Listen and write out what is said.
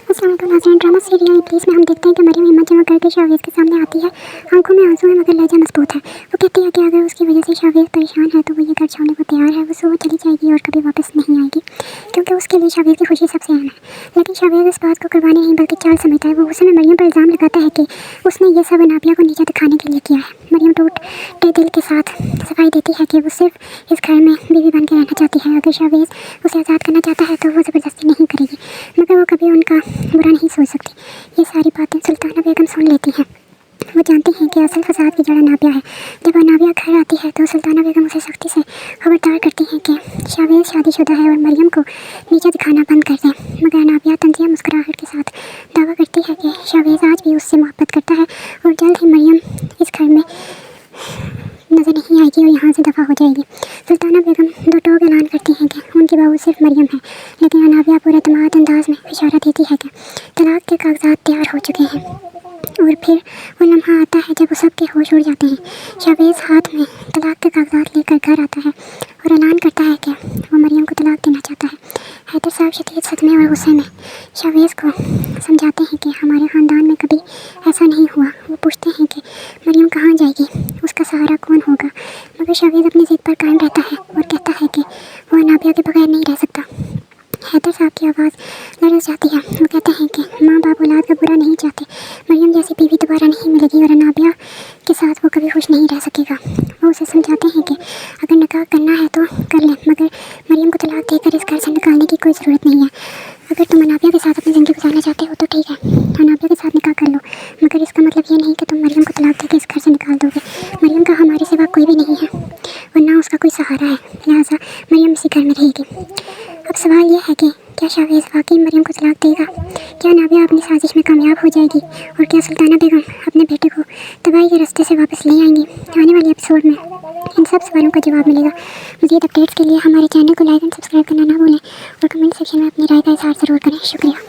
अस्सलाम वालेकुम नाज़रीन, ड्रामा सीरियल प्लीज़ में हम देखते हैं कि मरियम हिम्मत जमा करके शावेज़ के सामने आती है। आंखों में आंसू है मगर लहजा मजबूत है। वो कहती है कि अगर उसकी वजह से शावेज़ परेशान है तो वो ये घर छोड़ने को तैयार है। वो सुबह चली जाएगी और कभी वापस नहीं आएगी, क्योंकि उसके लिए शावेज़ की खुशी सबसे अहम है। लेकिन शावेज़ इस बात को कुर्बानी नहीं बल्कि चाल समझता है। वो गुस्से में मरियम पर इल्ज़ाम लगाता है कि उसने ये सब नाबिया को नीचा दिखाने के लिए किया है। मरियम टूटे दिल के साथ सफाई देती है कि वो सिर्फ इस घर में बीवी बन के रहना चाहती है। अगर शावेज़ उसे आज़ाद करना चाहता है तो वो ज़बरदस्ती नहीं करेगी, मगर वो कभी उनका बुरा नहीं सोच सकती। ये सारी बातें सुल्ताना बेगम सुन लेती हैं। वो जानती हैं कि असल फसाद की जड़ नाबिया है। जब नाबिया घर आती है तो सुल्ताना बेगम उसे सख्ती से खबरदार करती हैं कि शावेज़ शादीशुदा है और मरियम को नीचे दिखाना बंद कर दें। मगर नाबिया तंजिया मुस्कुराहट के साथ दावा करती है कि शावेज़ आज भी उससे मोहब्बत करता है और जल्द ही मरियम इस घर में नज़र नहीं आएगी और यहाँ से दफ़ा हो जाएगी। सुल्ताना बेगम दो टोक ऐलान करती हैं कि उनकी बहू सिर्फ मरियम है, लेकिन नाबिया पूरे तमाद अंदाज में इशारा देती है कि तलाक के कागजात तैयार हो चुके हैं। और फिर वो लम्हा आता है जब वो सब के होश उड़ जाते हैं। शावेज़ हाथ में तलाक के कागजात लेकर घर आता है और ऐलान करता है कि वो मरियम को तलाक देना चाहता है। हैदर साहब शदीद सदमे और गुस्से में शावेज़ को समझाते हैं कि हमारे ख़ानदान में कभी ऐसा नहीं हुआ। वो पूछते हैं कि मरियम कहाँ जाएगी, उसका सहारा कौन होगा, मगर शावेज़ अपनी ज़िद पर कायम रहता है और कहता है कि वो नाबिया के बगैर नहीं रह सकता। हैदर साहब की आवाज़ लरज़ जाती है। वो कहते हैं कि माँ बाप औलाद का बुरा नहीं चाहते। मरियम जैसी बीवी दोबारा नहीं मिलेगी और नाबिया के साथ वो कभी खुश नहीं रह सकेगा। वो उसे समझाते हैं कि अगर निकाह करना है तो कर लें, मगर मरियम को तलाक देकर इस घर से निकालने की कोई ज़रूरत नहीं है। अगर तुम नाबिया के साथ अपनी ज़िंदगी गुजारना चाहते हो तो ठीक है, नाबिया के साथ निकाह कर लो, मगर इसका मतलब ये नहीं कि तुम मरियम को तलाक देकर इस घर से निकाल दोगे। मरियम का हमारे सिवा कोई भी नहीं है और ना उसका कोई सहारा है, लिहाजा मरियम इसी घर में रहेगी। अब सवाल यह है कि क्या शावेज़ वाकई मरियम को तलाक देगा? क्या नाबिया अपनी साजिश में कामयाब हो जाएगी? और क्या सुल्ताना बेगम अपने बेटे को तबाही के रास्ते से वापस ले आएंगी? आने वाले एपिसोड में इन सब सवालों का जवाब मिलेगा। मज़ीद अपडेट्स के लिए हमारे चैनल को लाइक एंड सब्सक्राइब करना ना भूलें और कमेंट सेक्शन में अपनी राय का इज़हार ज़रूर करें। शुक्रिया।